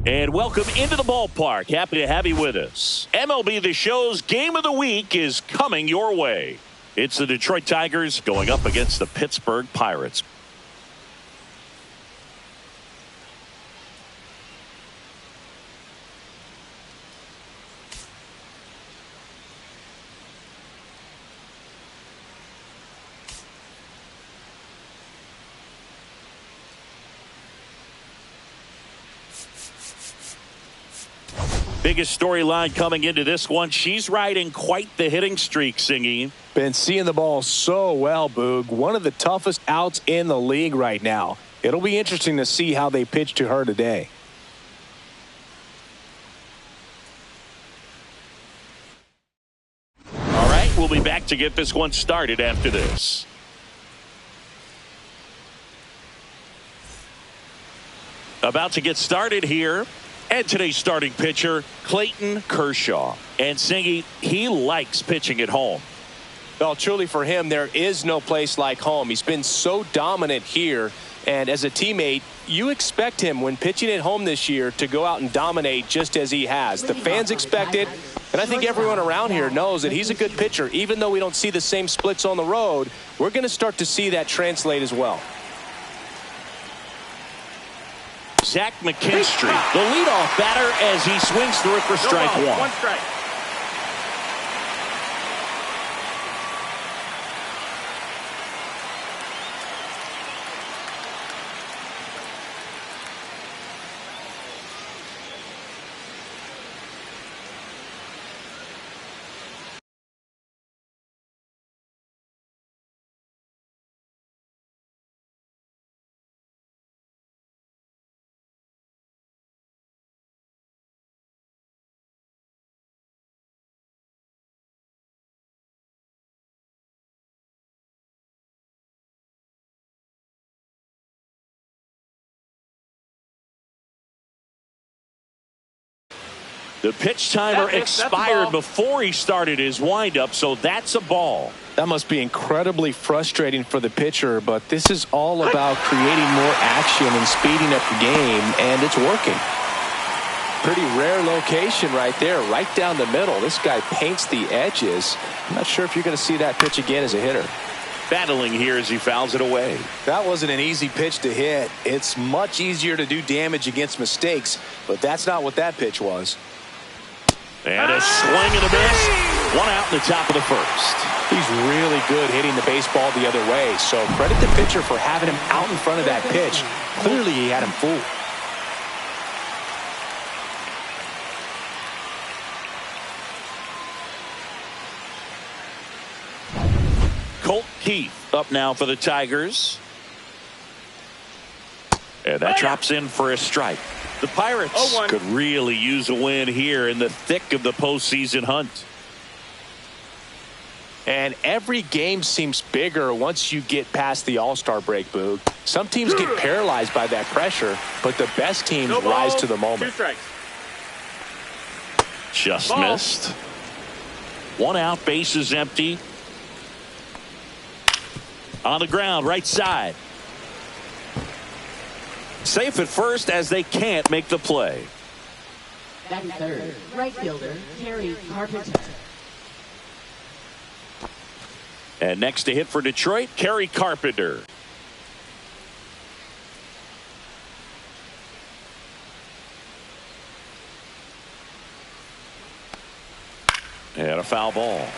And welcome into the ballpark. Happy to have you with us. MLB The Show's Game of the Week is coming your way. It's the Detroit Tigers going up against the Pittsburgh Pirates. Biggest storyline coming into this one. She's riding quite the hitting streak, Singy. Been seeing the ball so well, Boog. One of the toughest outs in the league right now. It'll be interesting to see how they pitch to her today. All right, we'll be back to get this one started after this. About to get started here. And today's starting pitcher, Clayton Kershaw. And Singy, he likes pitching at home. Well, truly for him, there is no place like home. He's been so dominant here. And as a teammate, you expect him when pitching at home this year to go out and dominate just as he has. The fans expect it. And I think everyone around here knows that he's a good pitcher. Even though we don't see the same splits on the road, we're going to start to see that translate as well. Zach McKinstry, the leadoff batter, as he swings through it for strike one. One strike. The pitch timer expired before he started his windup, so that's a ball. That must be incredibly frustrating for the pitcher, but this is all about creating more action and speeding up the game, and it's working. Pretty rare location right there, right down the middle. This guy paints the edges. I'm not sure if you're going to see that pitch again as a hitter. Battling here as he fouls it away. That wasn't an easy pitch to hit. It's much easier to do damage against mistakes, but that's not what that pitch was. And a swing and a miss. One out in the top of the first. He's really good hitting the baseball the other way, so credit the pitcher for having him out in front of that pitch. Clearly he had him fooled. Colt Keith up now for the Tigers. And that drops in for a strike. The Pirates could really use a win here in the thick of the postseason hunt. And every game seems bigger once you get past the All-Star break, Boog. Some teams get paralyzed by that pressure, but the best teams rise to the moment. 2 strikes. Just missed. One out, bases empty. On the ground, right side. Safe at first as they can't make the play. Batting third, right fielder, Kerry Carpenter. And next to hit for Detroit, Kerry Carpenter. And a foul ball.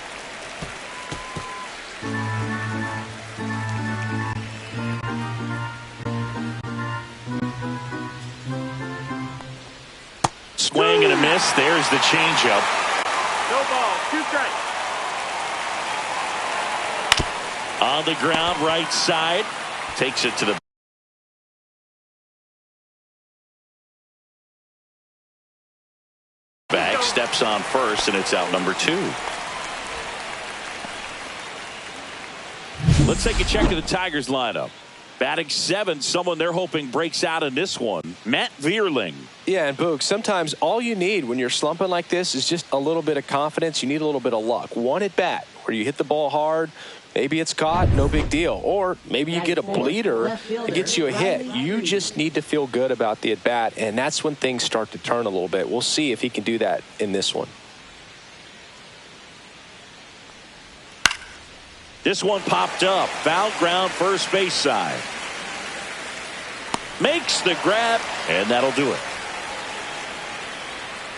Swing and a miss. There's the changeup. No ball. 2 strikes. On the ground, right side. Takes it to the bag. Steps on first, and it's out number 2. Let's take a check of the Tigers lineup. Batting 7, someone they're hoping breaks out in this one. Matt Vierling. Yeah, and Boog, sometimes all you need when you're slumping like this is just a little bit of confidence. You need a little bit of luck. One at bat where you hit the ball hard. Maybe it's caught, no big deal. Or maybe you get a bleeder that gets you a hit. You just need to feel good about the at-bat, and that's when things start to turn a little bit. We'll see if he can do that in this one. This one popped up. Foul ground, first base side. Makes the grab, and that'll do it.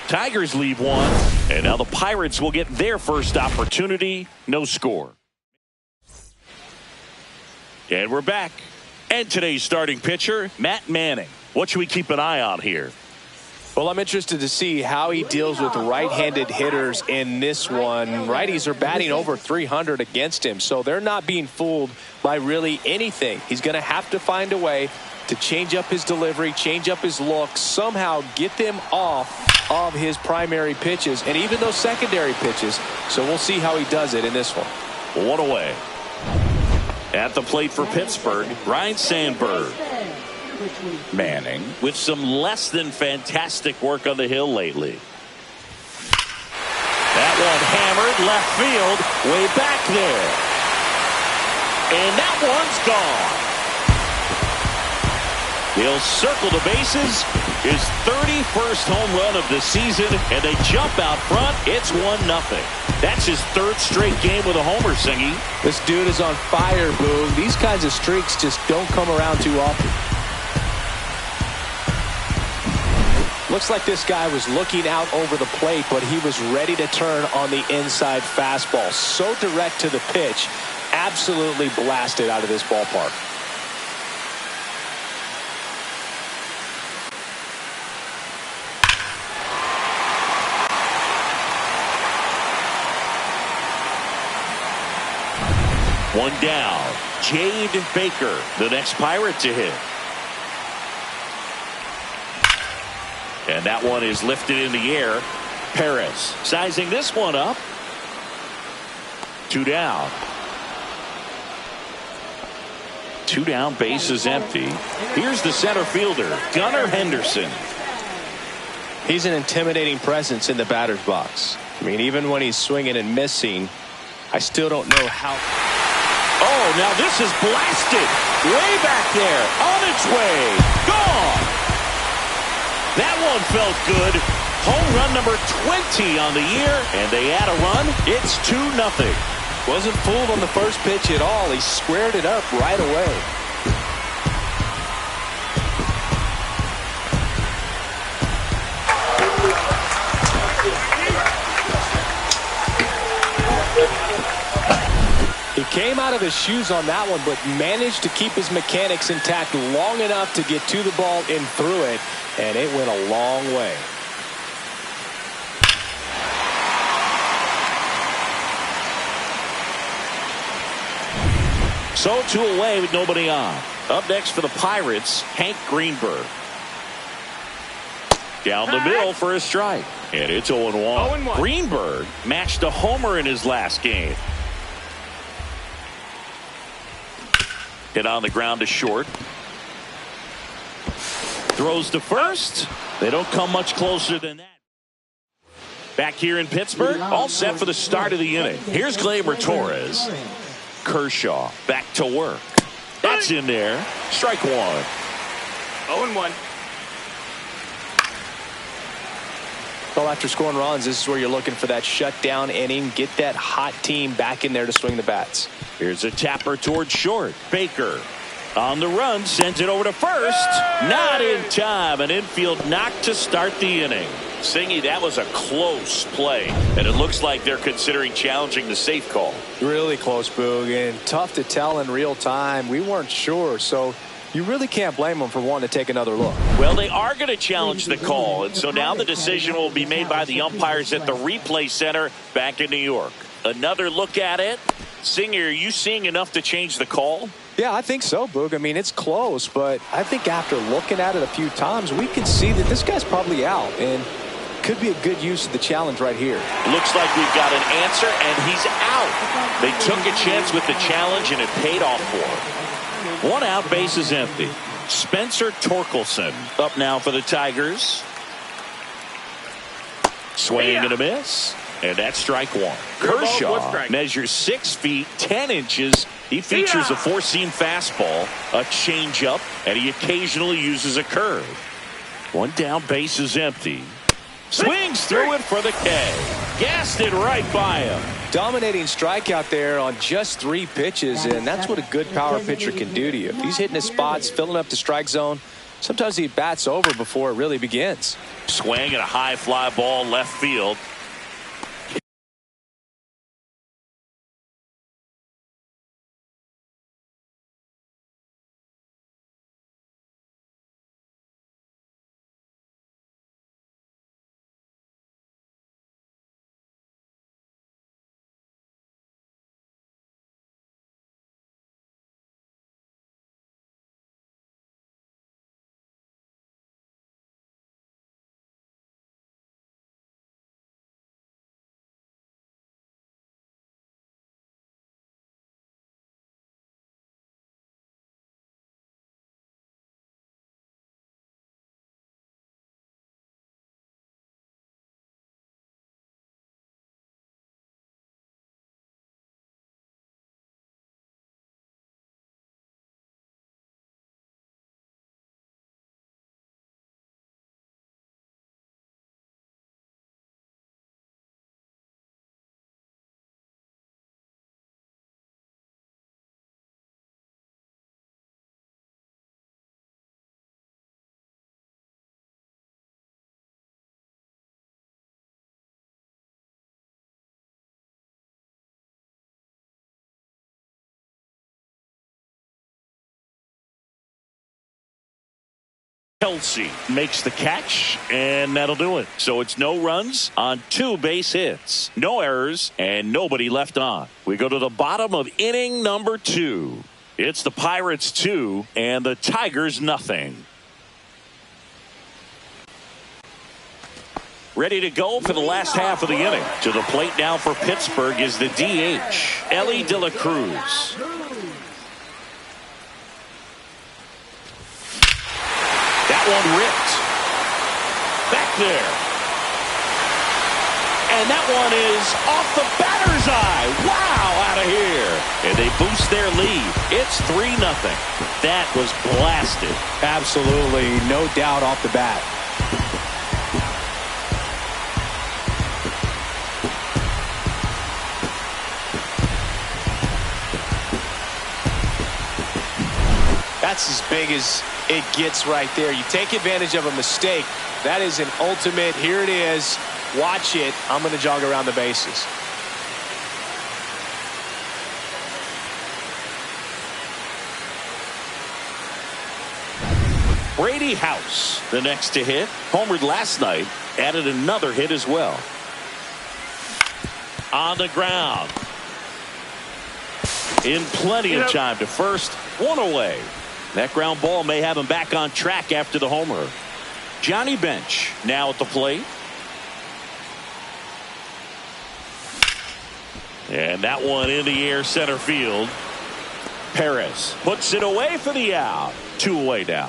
Tigers leave one, and now the Pirates will get their first opportunity. No score. And we're back. And today's starting pitcher, Matt Manning. What should we keep an eye on here? Well, I'm interested to see how he deals with right-handed hitters in this one. Righties are batting over 300 against him, so they're not being fooled by really anything. He's going to have to find a way to change up his delivery, change up his look, somehow get them off of his primary pitches and even those secondary pitches. So we'll see how he does it in this one. One away. At the plate for Pittsburgh, Ryan Sandberg. Manning with some less than fantastic work on the hill lately. That one hammered left field, way back there. And that one's gone. He'll circle the bases. His 31st home run of the season, and they jump out front. It's 1-0. That's his 3rd straight game with a homer, Singy. This dude is on fire, Boog. These kinds of streaks just don't come around too often. Looks like this guy was looking out over the plate, but he was ready to turn on the inside fastball. So direct to the pitch, absolutely blasted out of this ballpark. One down. Jade Baker, the next Pirate to hit. And that one is lifted in the air. Perez sizing this one up. 2 down. 2 down, base is empty. Here's the center fielder, Gunnar Henderson. He's an intimidating presence in the batter's box. I mean, even when he's swinging and missing, I still don't know how. Oh, now this is blasted. Way back there. On its way. Gone. That one felt good. Home run number 20 on the year. And they add a run. It's 2-0. Wasn't fooled on the first pitch at all. He squared it up right away. He came out of his shoes on that one, but managed to keep his mechanics intact long enough to get to the ball and through it, and it went a long way. So 2 away with nobody on. Up next for the Pirates, Hank Greenberg. Down the middle for a strike. And it's 0-1. 0-1. Greenberg matched a homer in his last game. Hit on the ground to short. Throws to first. They don't come much closer than that. Back here in Pittsburgh, all set for the start of the inning. Here's Gleyber Torres. Kershaw back to work. That's in there. Strike 1. 0-1. Well, after scoring runs, this is where you're looking for that shutdown inning. Get that hot team back in there to swing the bats. Here's a tapper towards short. Baker on the run, sends it over to first. Not in time. An infield knock to start the inning. Singy, that was a close play, and it looks like they're considering challenging the safe call. Really close, Boog, and tough to tell in real time. We weren't sure, so you really can't blame them for wanting to take another look. Well, they are going to challenge the call, and so now the decision will be made by the umpires at the replay center back in New York. Another look at it. Singer, are you seeing enough to change the call? Yeah, I think so, Boog. I mean, it's close, but I think after looking at it a few times, we can see that this guy's probably out, and could be a good use of the challenge right here. Looks like we've got an answer, and he's out. They took a chance with the challenge, and it paid off for him. One out, base is empty. Spencer Torkelson up now for the Tigers. Swing and a miss. And that's strike one. Kershaw measures 6 feet 10 inches. He features a four-seam fastball, a changeup, and he occasionally uses a curve. One down, base is empty. Swings through it for the K. Gassed it right by him. Dominating strikeout there on just 3 pitches, and that's what a good power pitcher can do to you. If he's hitting his spots, filling up the strike zone, sometimes he bats over before it really begins. Swing and a high fly ball left field. Kelsey makes the catch, and that'll do it. So it's no runs on 2 base hits, no errors, and nobody left on. We go to the bottom of inning number 2. It's the Pirates 2 and the Tigers nothing. Ready to go for the last half of the inning. To the plate now for Pittsburgh is the DH, Ellie De La Cruz. That one ripped. Back there. And that one is off the batter's eye. Wow, out of here. And they boost their lead. It's 3-0. That was blasted. Absolutely, no doubt off the bat. That's as big as it gets right there. You take advantage of a mistake. That is an ultimate. Here it is. Watch it. I'm going to jog around the bases. Brady House, the next to hit. Homered last night. Added another hit as well. On the ground. In plenty of time to first. One away. That ground ball may have him back on track after the homer. Johnny Bench now at the plate. And that one in the air center field. Perez puts it away for the out. 2 away now.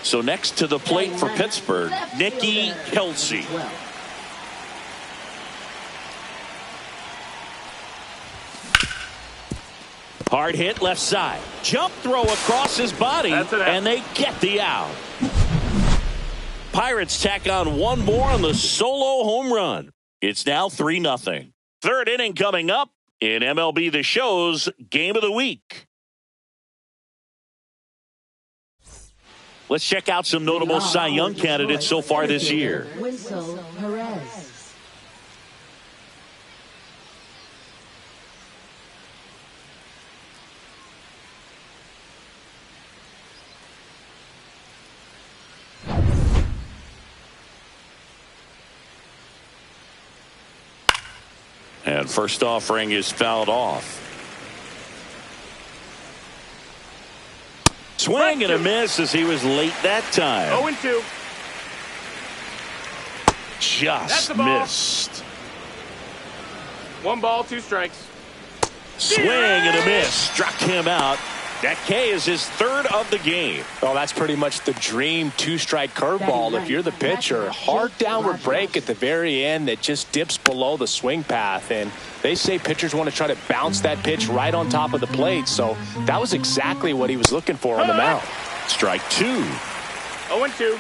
So next to the plate for Pittsburgh, Nicky Kelsey. Hard hit left side. Jump throw across his body, and they get the out. Pirates tack on one more on the solo home run. It's now 3-0. Third inning coming up in MLB The Show's Game of the Week. Let's check out some notable Cy Young candidates so far this year. And first offering is fouled off. Swing and a miss as he was late that time. 0-2. Just missed. 1 ball, 2 strikes. Swing and a miss. Struck him out. That K is his third of the game. Well, that's pretty much the dream two-strike curveball. If you're the pitcher, hard downward break at the very end that just dips below the swing path. And they say pitchers want to try to bounce that pitch right on top of the plate. So that was exactly what he was looking for on the mound. Strike two. 0-2.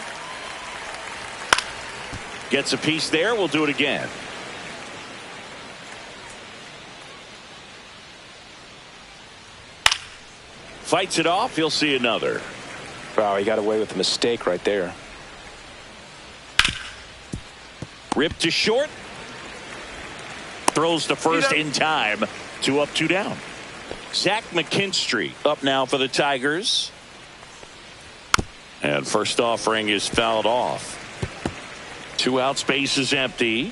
Gets a piece there. We'll do it again. Fights it off. He'll see another. Wow, he got away with a mistake right there. Ripped to short. Throws to first in time. 2 up, 2 down. Zach McKinstry up now for the Tigers. And first offering is fouled off. 2 outs, base is empty.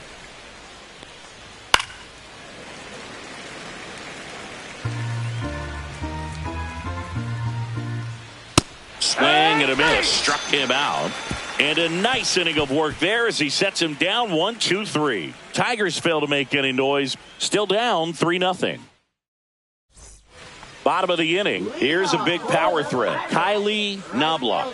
Swing and a miss. Struck him out. And a nice inning of work there as he sets him down 1-2-3. Tigers fail to make any noise. Still down 3-0. Bottom of the inning. Here's a big power threat. Kylie Knobloch.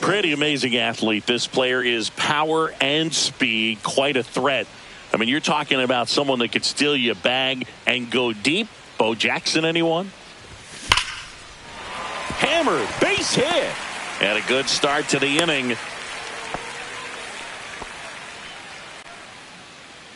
Pretty amazing athlete. This player is power and speed. Quite a threat. I mean, you're talking about someone that could steal you a bag and go deep. Bo Jackson, anyone? Hammered. Base hit. And a good start to the inning.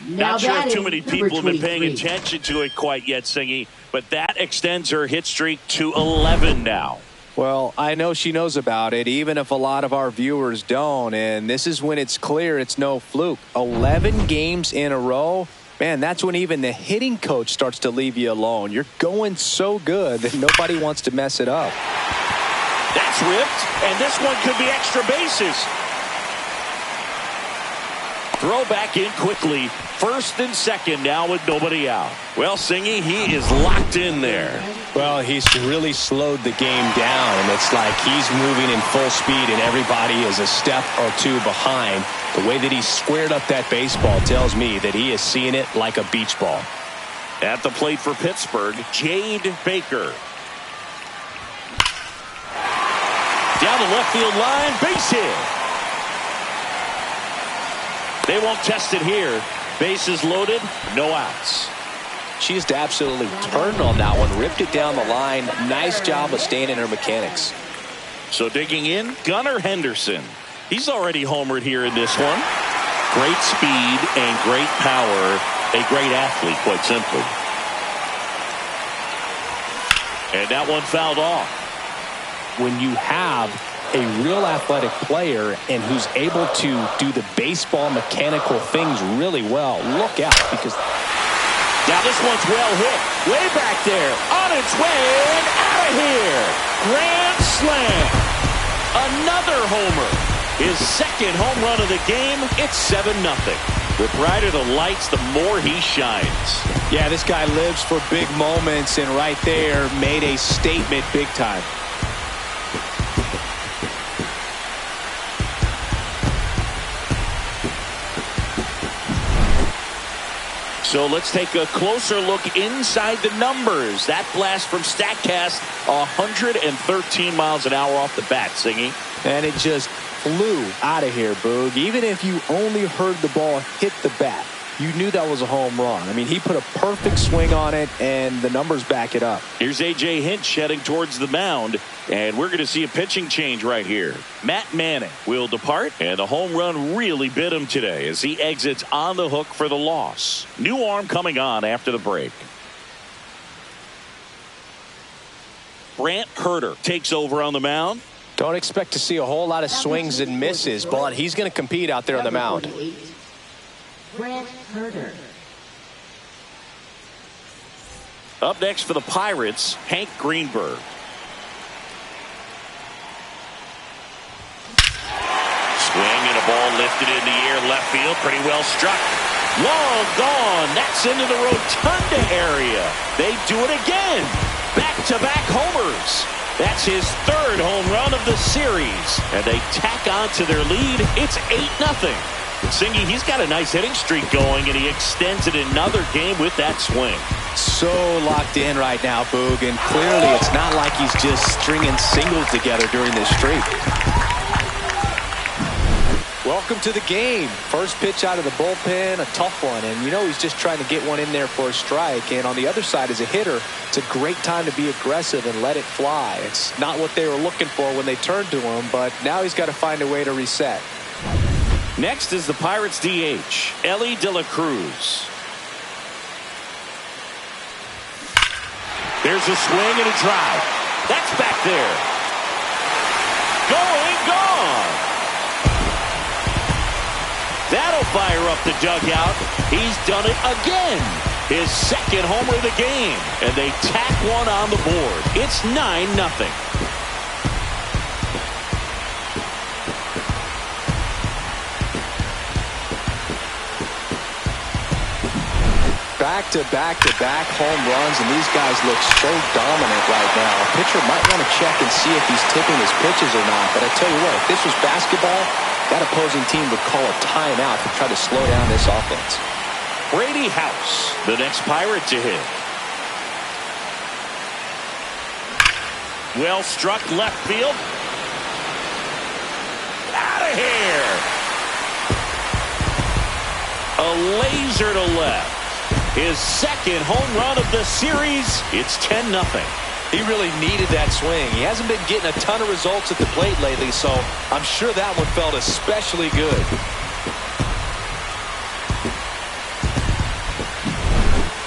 Not sure if too many people have been paying attention to it quite yet, Singy, but that extends her hit streak to 11 now. Well, I know she knows about it, even if a lot of our viewers don't. And this is when it's clear it's no fluke. 11 games in a row. Man, that's when even the hitting coach starts to leave you alone. You're going so good that nobody wants to mess it up. That's ripped, and this one could be extra bases. Throw back in quickly. First and second now with nobody out. Well, Singy, he is locked in there. Well, he's really slowed the game down, and it's like he's moving in full speed, and everybody is a step or two behind. The way that he squared up that baseball tells me that he is seeing it like a beach ball. At the plate for Pittsburgh, Jade Baker. Down the left field line, base hit. They won't test it here. Bases loaded, no outs. She just absolutely turned on that one, ripped it down the line. Nice job of staying in her mechanics. So digging in, Gunnar Henderson. He's already homered here in this one. Great speed and great power. A great athlete, quite simply. And that one fouled off. When you have a real athletic player and who's able to do the baseball mechanical things really well, look out, because now this one's well hit. Way back there. On its way and out of here. Grand slam. Another homer. His second home run of the game. It's 7-0. The brighter the lights, the more he shines. Yeah, this guy lives for big moments, and right there made a statement big time. So let's take a closer look inside the numbers. That blast from StatCast, 113 miles an hour off the bat, Singy. And it just flew out of here, Boog. Even if you only heard the ball hit the bat, you knew that was a home run. I mean, he put a perfect swing on it, and the numbers back it up. Here's A.J. Hinch heading towards the mound, and we're going to see a pitching change right here. Matt Manning will depart, and the home run really bit him today as he exits on the hook for the loss. New arm coming on after the break. Brant Herter takes over on the mound. Don't expect to see a whole lot of swings and misses, but he's going to compete out there on the mound. Brant Herter. Up next for the Pirates, Hank Greenberg. Swing and a ball lifted in the air, left field, pretty well struck. Long gone. That's into the rotunda area. They do it again. Back-to-back homers. That's his third home run of the series. And they tack on to their lead. It's 8-0. Singy, he's got a nice hitting streak going, and he extends it another game with that swing. So locked in right now, Boog, and clearly it's not like he's just stringing singles together during this streak. Welcome to the game. First pitch out of the bullpen, a tough one, and you know he's just trying to get one in there for a strike. And on the other side, as a hitter, it's a great time to be aggressive and let it fly. It's not what they were looking for when they turned to him, but now he's got to find a way to reset. Next is the Pirates DH, Ellie De La Cruz. There's a swing and a drive. That's back there. Going, gone. That'll fire up the dugout. He's done it again. His second homer of the game. And they tack one on the board. It's 9-0. Back-to-back home runs, and these guys look so dominant right now. A pitcher might want to check and see if he's tipping his pitches or not. But I tell you what, if this was basketball, that opposing team would call a timeout to try to slow down this offense. Brady House, the next Pirate to hit. Well struck left field. Out of here. A laser to left. His second home run of the series. It's 10-0. He really needed that swing. He hasn't been getting a ton of results at the plate lately, so I'm sure that one felt especially good.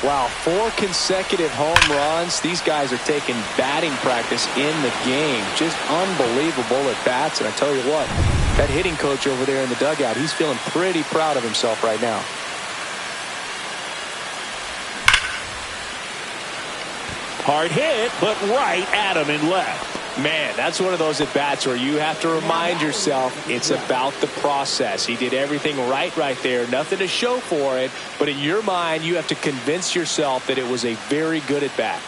Wow, 4 consecutive home runs. These guys are taking batting practice in the game. Just unbelievable at bats. And I tell you what, that hitting coach over there in the dugout, he's feeling pretty proud of himself right now. Hard hit, but right at him and left. Man, that's one of those at-bats where you have to remind yourself it's about the process. He did everything right there. Nothing to show for it. But in your mind, you have to convince yourself that it was a very good at-bat.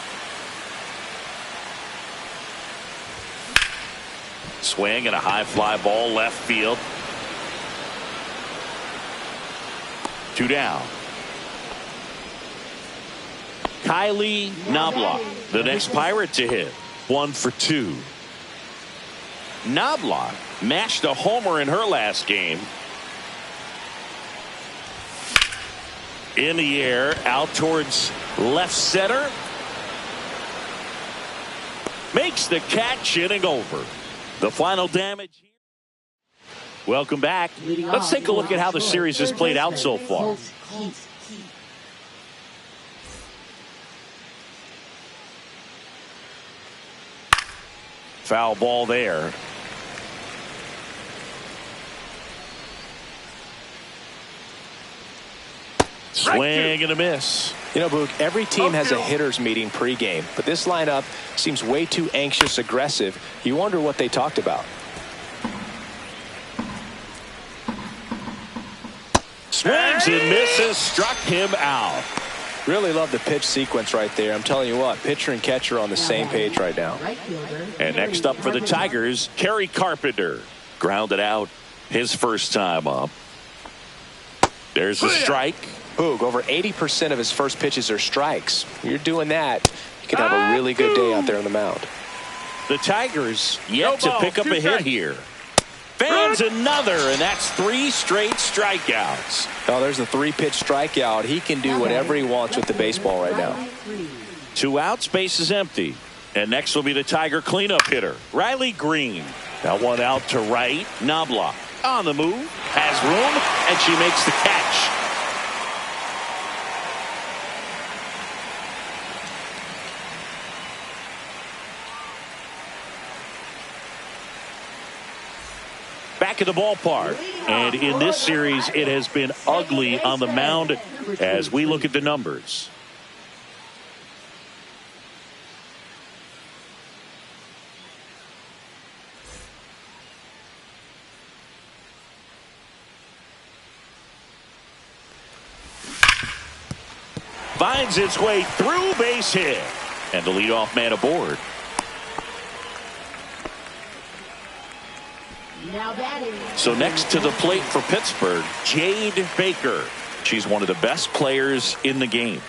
Swing and a high fly ball left field. 2 down. Kylie Knobloch, the next Pirate to hit. 1 for 2. Knobloch mashed a homer in her last game. In the air, out towards left center. Makes the catch, inning over. The final damage here. Welcome back. Let's take a look at how the series has played out so far. Foul ball there. Swing and a miss. You know, Boog, every team has a hitters meeting pregame, but this lineup seems way too anxious, aggressive. You wonder what they talked about. Swings and misses, struck him out. Really love the pitch sequence right there. I'm telling you what, pitcher and catcher are on the same page right now. And next up for the Tigers, Kerry Carpenter. Grounded out his first time up. There's a strike. Boog, over 80% of his first pitches are strikes. You're doing that, you could have a really good day out there on the mound. The Tigers yet to pick up a hit here. Fans another, and that's 3 straight strikeouts. Oh, there's a 3-pitch strikeout. He can do whatever he wants with the baseball right now. 2 outs, base is empty. And next will be the Tiger cleanup hitter, Riley Green. That one out to right. Knobloch on the move, has room, and she makes the catch. Back at the ballpark, and in this series it has been ugly on the mound as we look at the numbers. Finds its way through, base hit, and the leadoff man aboard. So next to the plate for Pittsburgh, Jade Baker. She's one of the best players in the game.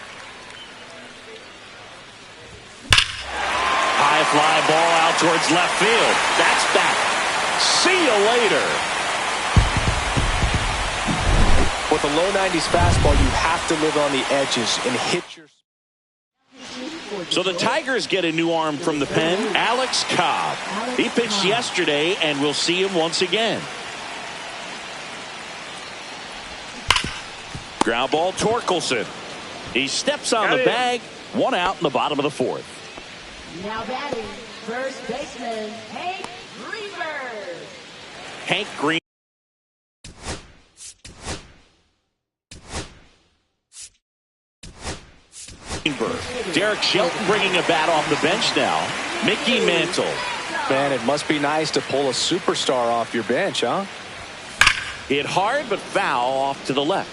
out towards left field. That's back. See you later. With a low 90s fastball, you have to live on the edges and hit your... So the Tigers get a new arm from the pen, Alex Cobb. He pitched yesterday, and we'll see him once again. Ground ball, Torkelson. He steps on the bag. One out in the bottom of the fourth. Now batting, first baseman, Hank Greenberg. Hank Green. Derek Shelton bringing a bat off the bench now. Mickey Mantle. Man, it must be nice to pull a superstar off your bench, huh? Hit hard but foul off to the left.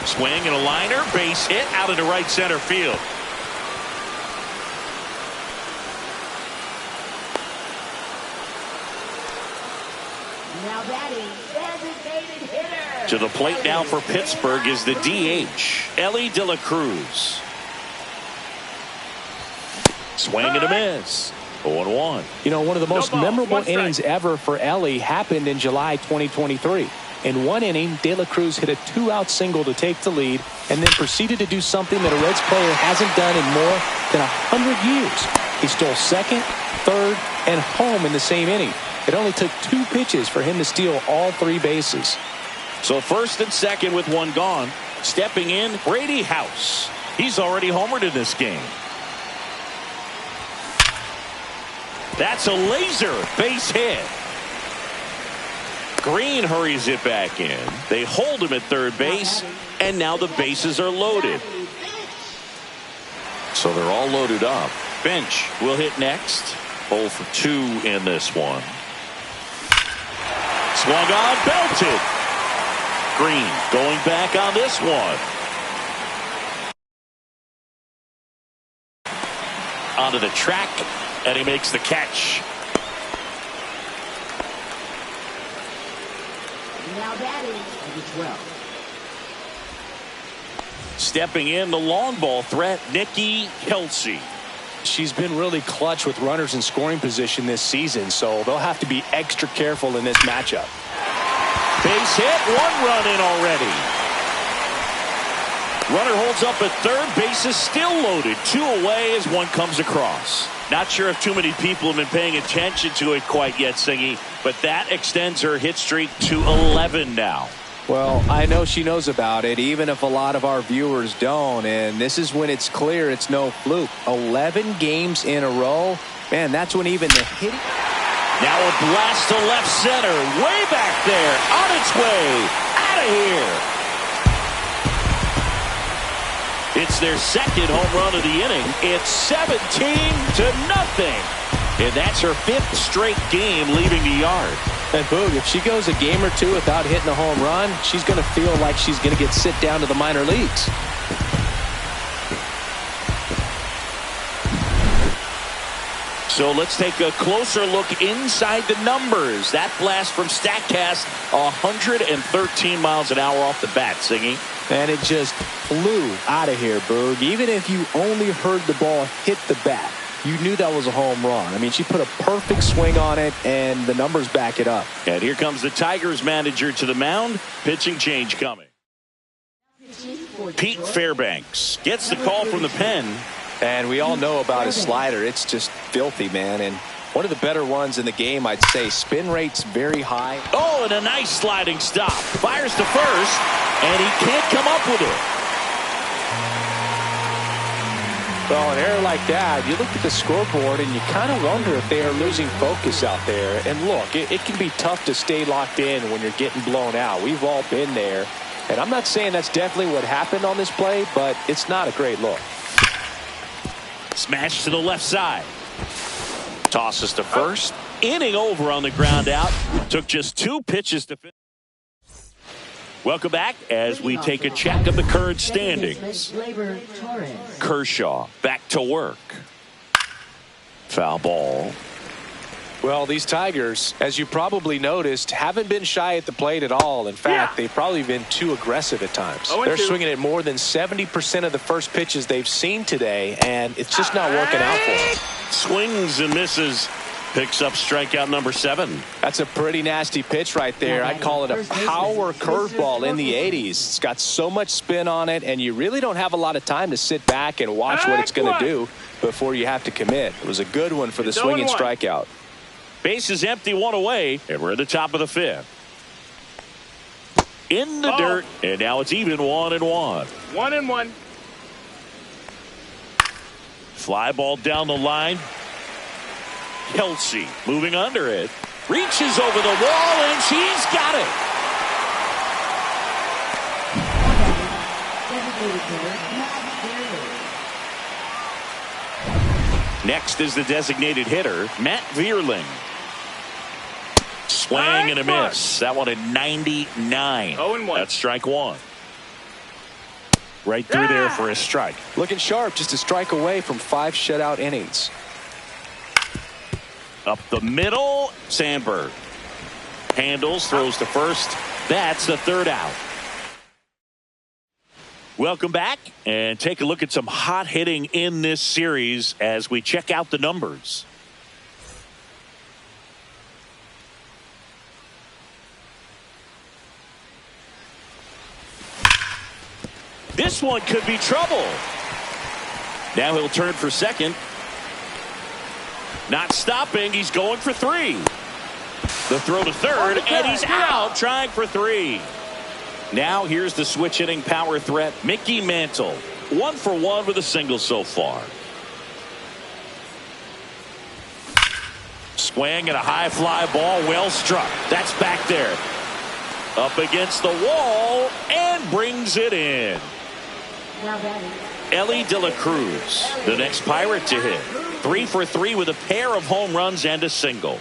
Swing and a liner, base hit out into right center field. Now batting, designated hitter. To the plate now for Pittsburgh is the DH, Ellie De La Cruz. Swing and a miss. 0-1. You know, one of the most memorable innings ever for Ellie happened in July 2023. In one inning, De La Cruz hit a 2-out single to take the lead and then proceeded to do something that a Reds player hasn't done in more than 100 years. He stole second, third, and home in the same inning. It only took 2 pitches for him to steal all 3 bases. So first and second with one gone. Stepping in, Brady House. He's already homered in this game. That's a laser base hit. Green hurries it back in. They hold him at third base, and now the bases are loaded. So they're all loaded up. Bench will hit next. 0 for 2 in this one. Swung on, belted. Green going back on this one. Onto the track, and he makes the catch. Now batting, number 12. Stepping in, the long ball threat, Nikki Kelsey. She's been really clutch with runners in scoring position this season, so they'll have to be extra careful in this matchup. Base hit, 1 run in already. Runner holds up at third, base is still loaded. 2 away as one comes across. Not sure if too many people have been paying attention to it quite yet, Singy, but that extends her hit streak to 11 now. Well, I know she knows about it, even if a lot of our viewers don't, and this is when it's clear it's no fluke. 11 games in a row, man, that's when even the hitting... Now a blast to left center, way back there, on its way, out of here. It's their second home run of the inning. It's 17-0. And that's her 5th straight game leaving the yard. And Boog, if she goes a game or 2 without hitting a home run, she's going to feel like she's going to get sit down to the minor leagues. So let's take a closer look inside the numbers. That blast from StatCast, 113 miles an hour off the bat, Singy. And it just flew out of here, Boog. Even if you only heard the ball hit the bat, you knew that was a home run. I mean, she put a perfect swing on it, and the numbers back it up. And here comes the Tigers manager to the mound. Pitching change coming. Pete Fairbanks gets the call from the pen. And we all know about his slider. It's just filthy, man. And one of the better ones in the game, I'd say. Spin rate's very high. Oh, and a nice sliding stop. Fires to first, and he can't come up with it. Well, an error like that, you look at the scoreboard and you kind of wonder if they are losing focus out there. And look, it can be tough to stay locked in when you're getting blown out. We've all been there. And I'm not saying that's definitely what happened on this play, but it's not a great look. Smash to the left side. Tosses to first. Inning over on the ground out. Took just 2 pitches to finish. Welcome back as we take a check of the current standings. Kershaw back to work. Foul ball. Well, these Tigers, as you probably noticed, haven't been shy at the plate at all. In fact, they've probably been too aggressive at times. They're swinging at more than 70% of the first pitches they've seen today, and it's just not working out for them. Swings and misses. Picks up strikeout number 7. That's a pretty nasty pitch right there. I'd call it a power curveball in the 80s. It's got so much spin on it, and you really don't have a lot of time to sit back and watch what it's going to do before you have to commit. It was a good one for the swinging strikeout. Base is empty, 1 away, and we're at the top of the 5th. In the dirt, and now it's even 1-1. 1-1. Fly ball down the line. Kelsey moving under it. Reaches over the wall, and she's got it. Next is the designated hitter, Matt Vierling. Swing and a miss. That one at 99. 0-1. That's strike 1. Right through there for a strike. Looking sharp, just a strike away from 5 shutout innings. Up the middle, Sandberg. Handles, throws to first. That's the 3rd out. Welcome back, and take a look at some hot hitting in this series as we check out the numbers. This one could be trouble. Now he'll turn for second. Not stopping. He's going for 3. The throw to third, and he's out trying for 3. Now here's the switch hitting power threat, Mickey Mantle. 1 for 1 with a single so far. Swing and a high fly ball, well struck. That's back there. Up against the wall and brings it in. Ellie De La Cruz, the next Pirate to hit. 3 for 3 with a pair of home runs and a single.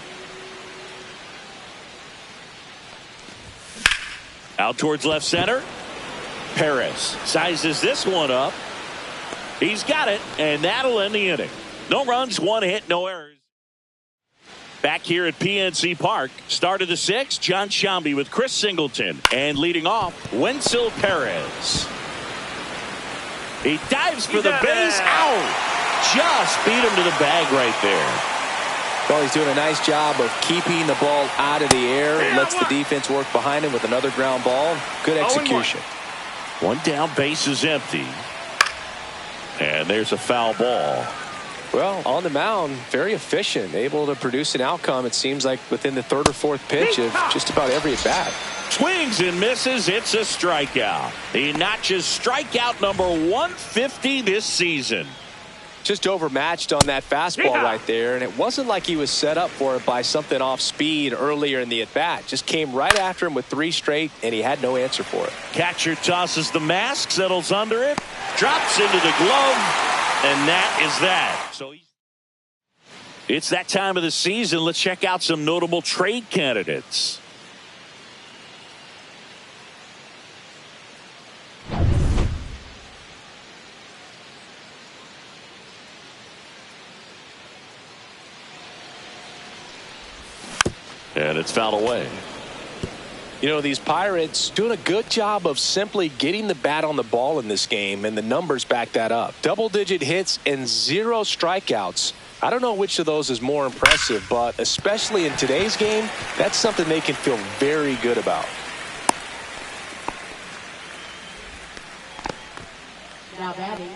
Out towards left center. Perez sizes this one up. He's got it, and that'll end the inning. No runs, 1 hit, no errors. Back here at PNC Park, start of the 6th, John Shambi with Chris Singleton. And leading off, Wenzel Perez. He dives for the base. Out. Just beat him to the bag right there. Well, he's doing a nice job of keeping the ball out of the air. Lets the defense work behind him with another ground ball. Good execution. 1 down, base is empty. And there's a foul ball. Well, on the mound, very efficient. Able to produce an outcome, it seems like, within the 3rd or 4th pitch of just about every at-bat. Swings and misses. It's a strikeout. He notches strikeout number 150 this season. Just overmatched on that fastball right there, and it wasn't like he was set up for it by something off speed earlier in the at-bat. Just came right after him with 3 straight, and he had no answer for it. Catcher tosses the mask, settles under it, drops into the glove, and that is that. So it's that time of the season. Let's check out some notable trade candidates. And it's fouled away. You know, these Pirates doing a good job of simply getting the bat on the ball in this game, and the numbers back that up. Double-digit hits and 0 strikeouts. I don't know which of those is more impressive, but especially in today's game, that's something they can feel very good about. Now batting,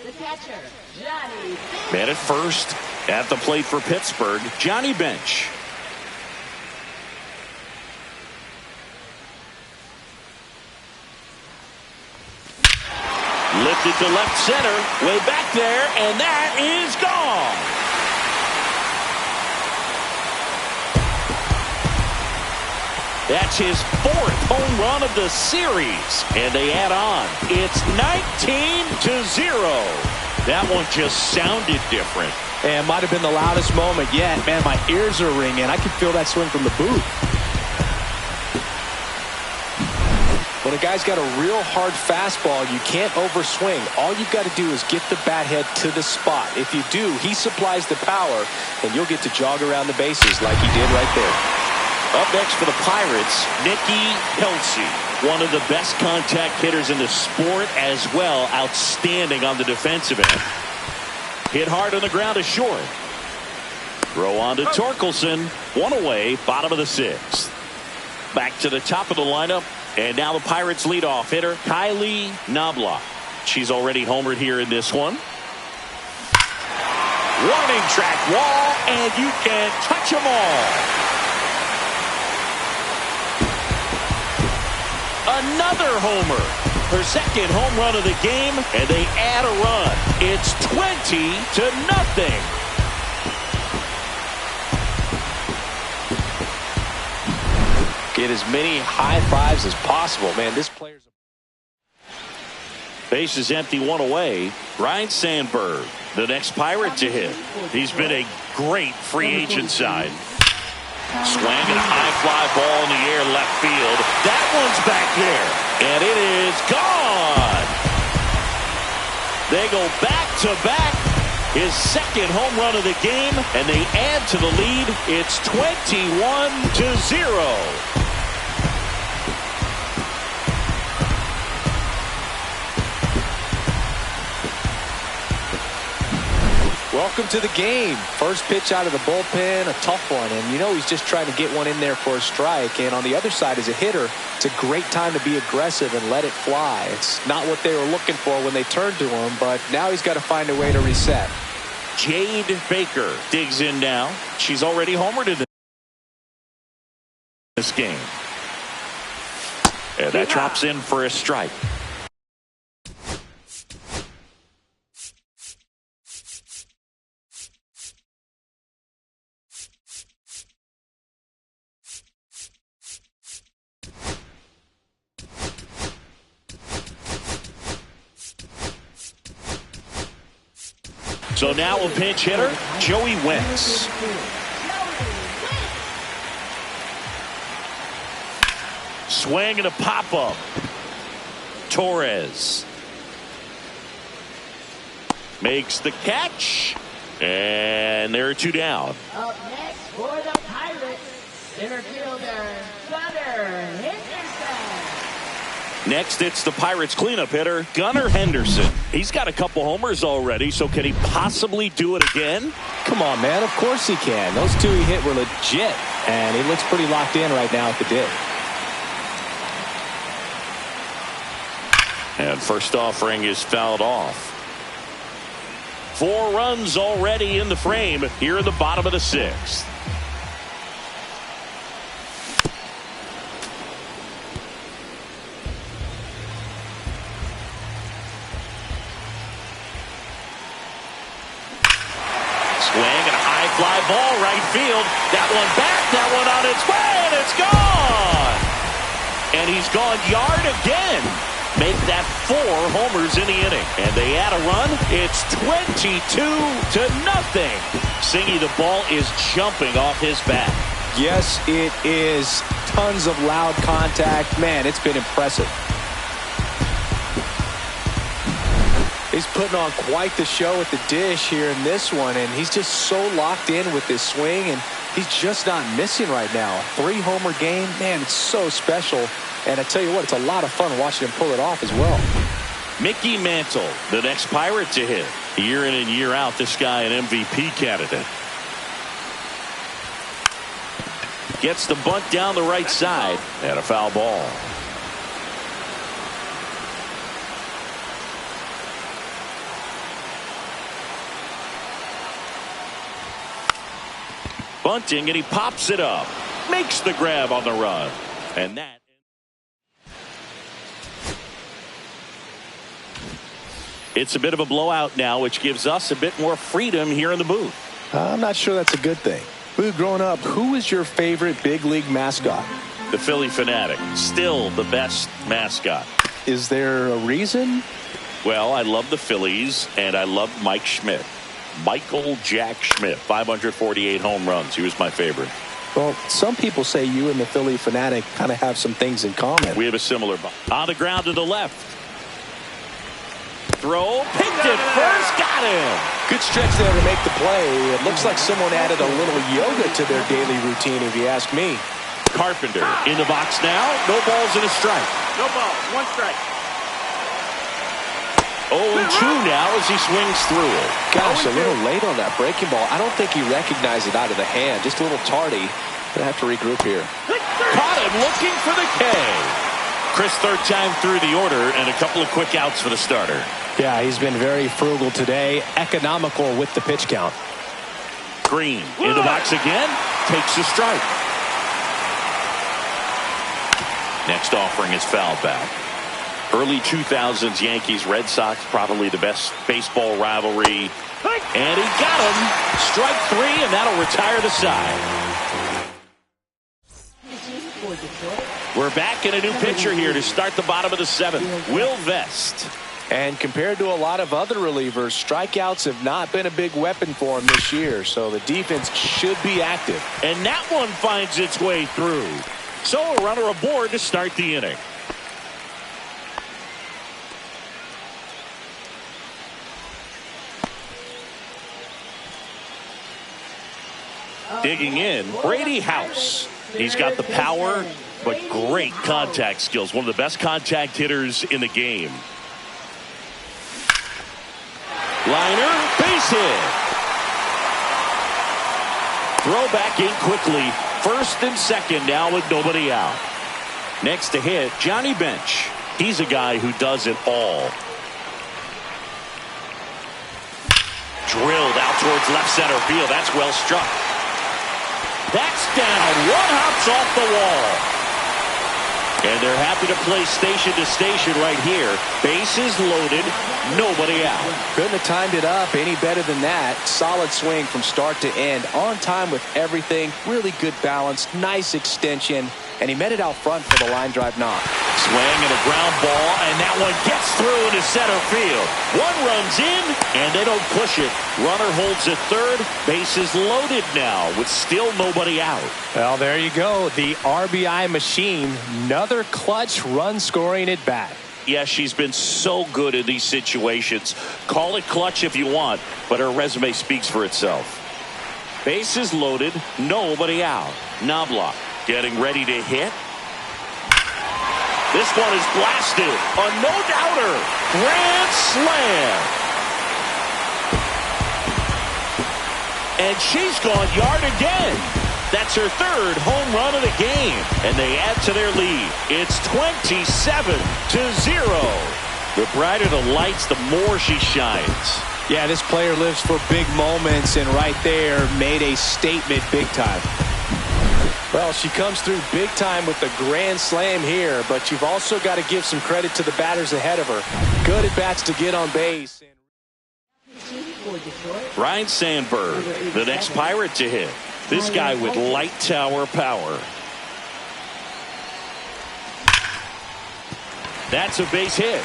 the catcher, Johnny. Man at first, at the plate for Pittsburgh, Johnny Bench. Lifted to left center, way back there, and that is gone. That's his 4th home run of the series, and they add on. It's 19-0. That one just sounded different. And might have been the loudest moment yet. Man, my ears are ringing. I can feel that swing from the booth. One when a guy's got a real hard fastball, you can't overswing. All you've got to do is get the bat head to the spot. If you do, he supplies the power, and you'll get to jog around the bases like he did right there. Up next for the Pirates, Nicky Kelsey. One of the best contact hitters in the sport as well. Outstanding on the defensive end. Hit hard on the ground to short. Throw on to Torkelson. One away, bottom of the sixth. Back to the top of the lineup. And now the Pirates leadoff hitter, Kylie Knobloch. She's already homered here in this one. Warning track wall, and you can touch them all. Another homer. Her second home run of the game, and they add a run. It's 20-0. Get as many high fives as possible. Man, this player's... Base is empty, one away. Ryan Sandberg, the next Pirate to hit. He's been a great free agent sign. Swinging a high fly ball in the air left field. That one's back there. And it is gone. They go back to back. His second home run of the game. And they add to the lead. It's 21-0. Welcome to the game. First pitch out of the bullpen, a tough one. And you know he's just trying to get one in there for a strike. And on the other side, as a hitter, it's a great time to be aggressive and let it fly. It's not what they were looking for when they turned to him, but now he's got to find a way to reset. Jade Baker digs in now. She's already homered in this game. And that drops in for a strike. So now a pinch hitter, Joey Wentz. Swing and a pop-up. Torres makes the catch. And there are two down. Up next for the Pirates, center fielder, Gunnar Henderson. Next, it's the Pirates cleanup hitter, Gunnar Henderson. He's got a couple homers already, so can he possibly do it again? Come on, man. Of course he can. Those two he hit were legit, and he looks pretty locked in right now at the dig. And first offering is fouled off. 4 runs already in the frame here in the bottom of the sixth. Swing and a high fly ball right field. That one back, that one on its way, and it's gone. And he's gone yard again. Make that 4 homers in the inning. And they add a run. It's 22-0. Singy, the ball is jumping off his bat. Yes, it is. Tons of loud contact. Man, it's been impressive. He's putting on quite the show at the dish here in this one, and he's just so locked in with this swing, and he's just not missing right now. 3-homer game, man, it's so special. And I tell you what, it's a lot of fun watching him pull it off as well. Mickey Mantle, the next Pirate to hit. Year in and year out, this guy an MVP candidate. Gets the bunt down the right side, and a foul ball. Bunting, and he pops it up. Makes the grab on the run. And that. It's a bit of a blowout now, which gives us a bit more freedom here in the booth. I'm not sure that's a good thing. Boo, growing up, who was your favorite big league mascot? The Philly Fanatic. Still the best mascot. Is there a reason? Well, I love the Phillies, and I love Mike Schmidt. Michael Jack Schmidt, 548 home runs. He was my favorite. Well, some people say you and the Philly Fanatic kind of have some things in common. We have a similar on the ground to the left. Throw, picked it first, got him. Good stretch there to make the play. It looks like someone added a little yoga to their daily routine, if you ask me. Carpenter in the box now. No balls and a strike. No balls, one strike. 0-2 now as he swings through it. Gosh, a little late on that breaking ball. I don't think he recognized it out of the hand. Just a little tardy. Gonna have to regroup here. Caught him looking for the K. Chris, third time through the order and a couple of quick outs for the starter. Yeah, he's been very frugal today. Economical with the pitch count. Green in the box again. Takes a strike. Next offering is foul back. Early 2000s Yankees Red Sox, probably the best baseball rivalry. And he got him. Strike three, and that'll retire the side. We're back in a new pitcher here to start the bottom of the seventh. Will Vest. And compared to a lot of other relievers, strikeouts have not been a big weapon for him this year, so the defense should be active. And that one finds its way through. So a runner aboard to start the inning. Digging in, Brady House. He's got the power, but great contact skills. One of the best contact hitters in the game. Liner, base hit. Throw back in quickly. First and second now with nobody out. Next to hit, Johnny Bench. He's a guy who does it all. Drilled out towards left center field. That's well struck. That's down. One hops off the wall. And they're happy to play station to station right here. Bases loaded. Nobody out. Couldn't have timed it up any better than that. Solid swing from start to end. On time with everything. Really good balance. Nice extension. And he met it out front for the line drive knock. Swing and a ground ball, and that one gets through into center field. One runs in, and they don't push it. Runner holds at third. Bases loaded now with still nobody out. Well, there you go. The RBI machine. Another clutch run scoring at bat. Yeah, she's been so good in these situations. Call it clutch if you want, but her resume speaks for itself. Bases loaded, nobody out. Knobloch getting ready to hit. This one is blasted. A no-doubter. Grand slam. And she's gone yard again. That's her third home run of the game. And they add to their lead. It's 27-0. The brighter the lights, the more she shines. Yeah, this player lives for big moments, and right there made a statement big time. Well, she comes through big time with the grand slam here, but you've also got to give some credit to the batters ahead of her. Good at bats to get on base. Ryne Sandberg, the next Pirate to hit. This guy with light tower power. That's a base hit.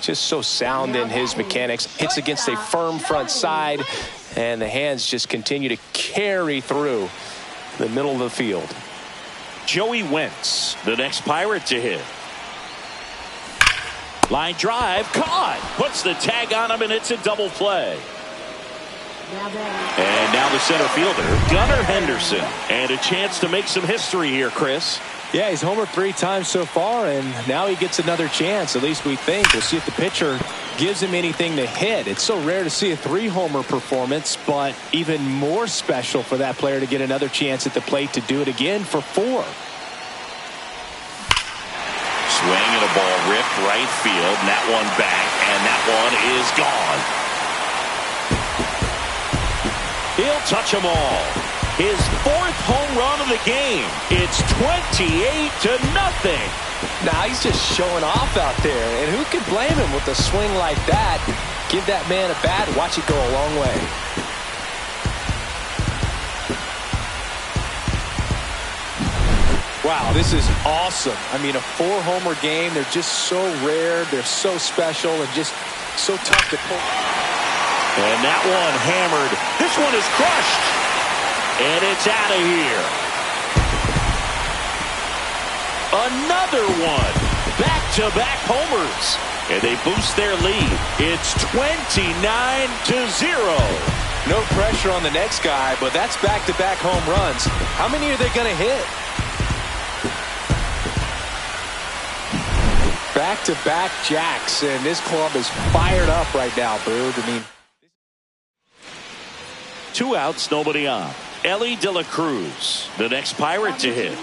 Just so sound in his mechanics. Hits against a firm front side, and the hands just continue to carry through the middle of the field. Joey Wentz, the next Pirate to hit. Line drive, caught. Puts the tag on him, and it's a double play. And now the center fielder, Gunnar Henderson. And a chance to make some history here, Chris. Yeah, he's homered 3 times so far, and now he gets another chance. At least we think. We'll see if the pitcher gives him anything to hit. It's so rare to see a 3-homer performance, but even more special for that player to get another chance at the plate to do it again for 4. Swing and a ball ripped right field, and that one back, and that one is gone. He'll touch them all. His 4th home run of the game. It's 28-0. Now he's just showing off out there, and who can blame him with a swing like that? Give that man a bat, watch it go a long way. Wow, this is awesome. I mean, a 4-homer game, they're just so rare, they're so special, and just so tough to pull. And that one hammered. This one is crushed. And it's out of here. Another one. Back-to-back homers. And they boost their lead. It's 29-0. No pressure on the next guy, but that's back-to-back home runs. How many are they going to hit? Back-to-back jacks, and this club is fired up right now, Boog. I mean, 2 outs, nobody on. Ellie De La Cruz, the next Pirate to hit.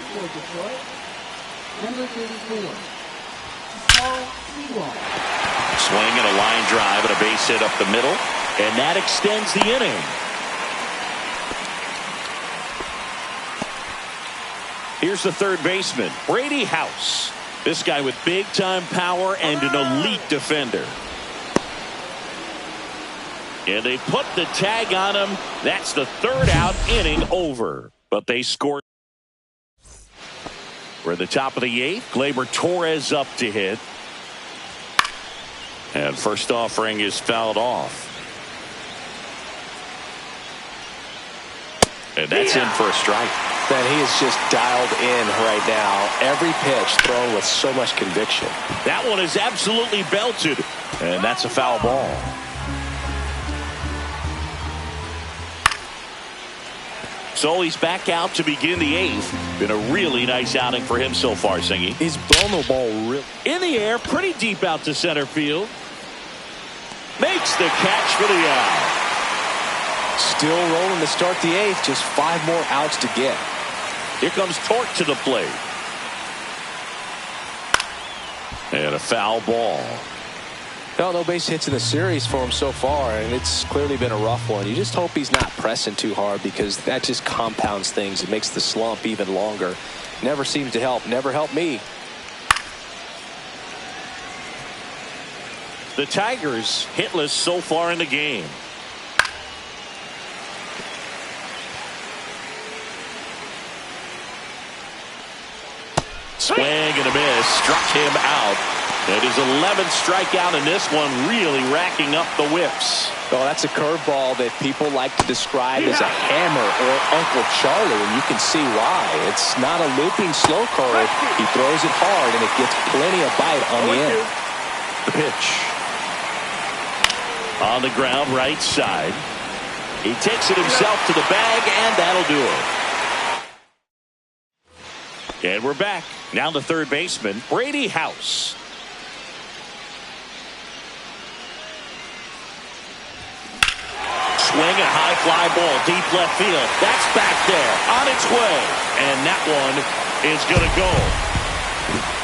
Number 34. Swing and a line drive and a base hit up the middle. And that extends the inning. Here's the third baseman, Brady House. This guy with big-time power and an elite defender. And they put the tag on him. That's the third out, inning over. But they scored. We're at the top of the 8th. Gleyber Torres up to hit. And first offering is fouled off. And that's in for a strike. Man, he is just dialed in right now. Every pitch thrown with so much conviction. That one is absolutely belted. And that's a foul ball. So he's back out to begin the 8th. Been a really nice outing for him so far, Singy. He's blown the ball really in the air, pretty deep out to center field. Makes the catch for the out. Still rolling to start the 8th. Just 5 more outs to get. Here comes Torque to the plate. And a foul ball. No base hits in the series for him so far, and it's clearly been a rough one. You just hope he's not pressing too hard, because that just compounds things. It makes the slump even longer. Never seems to help. Never helped me. The Tigers hitless so far in the game. Swing and a miss. Struck him out. That is 11th strikeout in this one, really racking up the whips. Oh, that's a curveball that people like to describe as a hammer or Uncle Charlie, and you can see why. It's not a looping slow curve. He throws it hard, and it gets plenty of bite on the end. The pitch. On the ground, right side. He takes it himself to the bag, and that'll do it. And we're back. Now the third baseman, Brady House. Swing and a high fly ball, deep left field. That's back there, on its way. And that one is going to go.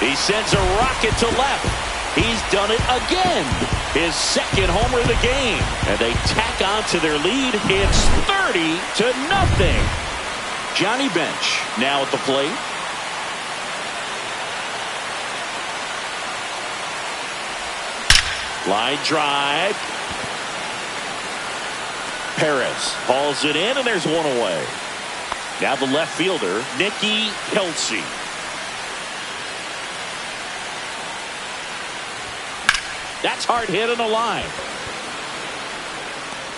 He sends a rocket to left. He's done it again. His second homer of the game. And they tack on to their lead. It's 30-0. Johnny Bench now at the plate. Line drive. Perez hauls it in, and there's one away. Now the left fielder, Nicky Kelsey. That's hard hit on the line.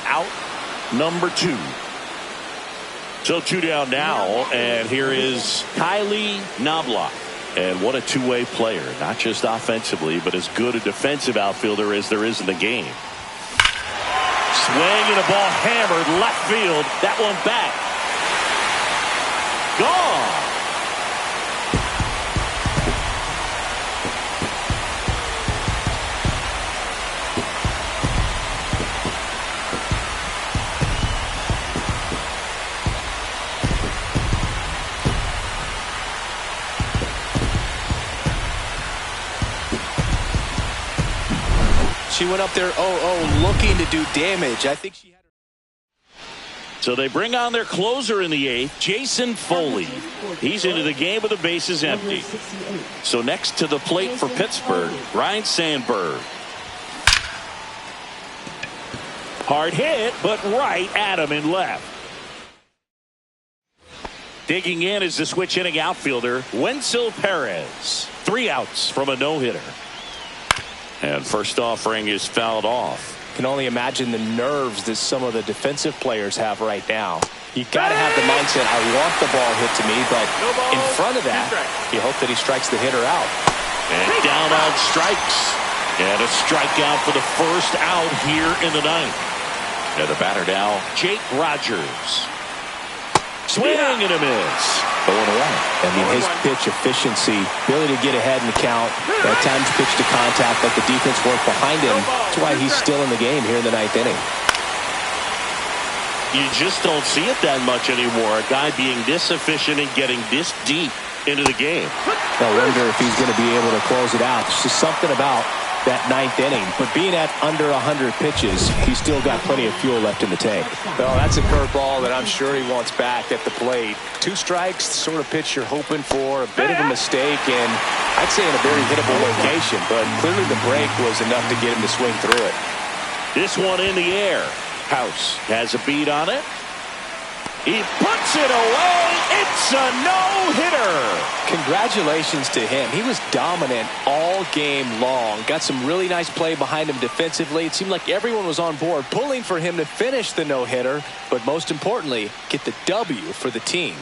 Out number 2. So 2 down now, and here is Kylie Knobloch. And what a two-way player, not just offensively, but as good a defensive outfielder as there is in the game. Swing and a ball hammered left field. That one back. Gone. She went up there, looking to do damage. I think she had her. So they bring on their closer in the 8th, Jason Foley. He's into the game with the bases empty. So next to the plate for Pittsburgh, Ryan Sandberg. Hard hit, but right at him in left. Digging in is the switch inning outfielder, Wenzel Perez. 3 outs from a no-hitter. And first offering is fouled off. Can only imagine the nerves that some of the defensive players have right now. You got to have the mindset, I want the ball hit to me, but in front of that, you hope that he strikes the hitter out. And down on strikes. And a strikeout for the first out here in the ninth. And the batter now, Jake Rogers. Swing and a miss. 0-1. I mean, his pitch efficiency, ability to get ahead in the count, at times pitch to contact, let the defense work behind him. That's why he's still in the game here in the ninth inning. You just don't see it that much anymore. A guy being this efficient and getting this deep into the game. I wonder if he's going to be able to close it out. There's just something about that ninth inning. But being at under 100 pitches, he's still got plenty of fuel left in the tank. Well, that's a curveball that I'm sure he wants back at the plate. 2 strikes, the sort of pitch you're hoping for, a bit of a mistake, and I'd say in a very hittable location. But clearly the break was enough to get him to swing through it. This one in the air. House has a beat on it. He puts it away. It's a no-hitter. Congratulations to him. He was dominant all game long. Got some really nice play behind him defensively. It seemed like everyone was on board, pulling for him to finish the no-hitter, but most importantly, get the W for the team.